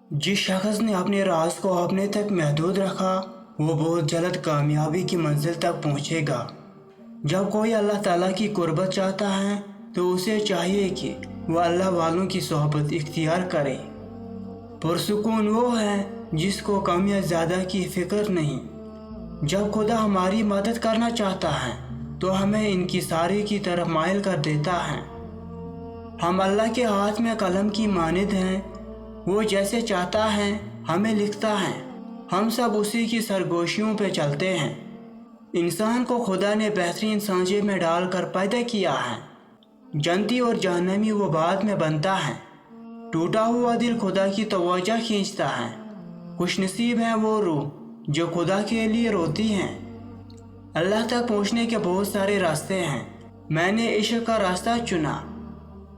जिस शख्स ने अपने राज को अपने तक महदूद रखा वो बहुत जल्द कामयाबी की मंजिल तक पहुंचेगा। जब कोई अल्लाह ताला की कुर्बत चाहता है तो उसे चाहिए कि वह अल्लाह वालों की सोहबत इख्तियार करे। पुरसुकून वो है जिसको कम या ज़्यादा की फ़िक्र नहीं। जब खुदा हमारी मदद करना चाहता है तो हमें इनकिसारी की तरफ माइल कर देता है। हम अल्लाह के हाथ में कलम की मानिद हैं, वो जैसे चाहता है हमें लिखता है। हम सब उसी की सरगोशियों पे चलते हैं। इंसान को खुदा ने बेहतरीन सांचे में डालकर पैदा किया है। जन्नती और जहन्नमी वो बाद में बनता है। टूटा हुआ दिल खुदा की तवज्जो खींचता है। खुशनसीब है वो रूह जो खुदा के लिए रोती हैं। अल्लाह तक पहुँचने के बहुत सारे रास्ते हैं, मैंने इश्क का रास्ता चुना।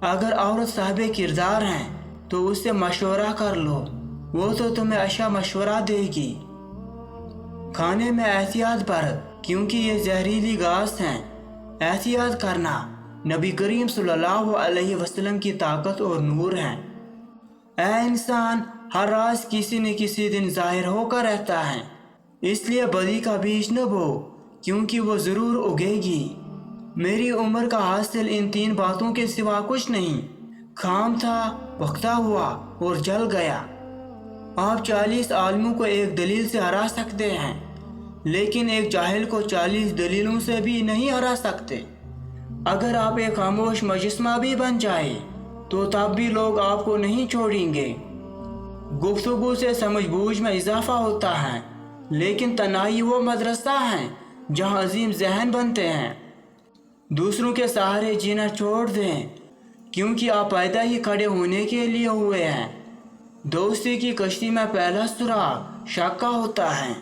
अगर औरत साहिब किरदार हैं तो उससे मशवरा कर लो, वो तो तुम्हें अच्छा मशवरा देगी। खाने में एहतियात बरत क्योंकि ये जहरीली घास हैं। एहतियात करना नबी करीम सल्लल्लाहु अलैहि वसल्लम की ताकत और नूर है। ऐ इंसान, हर राज किसी न किसी दिन जाहिर होकर रहता है, इसलिए बदी का बीज न बो क्योंकि वो ज़रूर उगेगी। मेरी उम्र का हासिल इन तीन बातों के सिवा कुछ नहीं। खाम था, पुख्ता हुआ और जल गया। आप 40 आलिमों को एक दलील से हरा सकते हैं, लेकिन एक जाहिल को 40 दलीलों से भी नहीं हरा सकते। अगर आप एक खामोश मजस्मा भी बन जाए तो तब भी लोग आपको नहीं छोड़ेंगे। गुफ्तगू से समझबूझ में इजाफा होता है, लेकिन तन्हाई वो मदरसा है जहाँ अजीम जहन बनते हैं। दूसरों के सहारे जीना छोड़ दें क्योंकि आप पैदा ही खड़े होने के लिए हुए हैं। दोस्ती की कश्ती में पहला सुराग शक का होता है।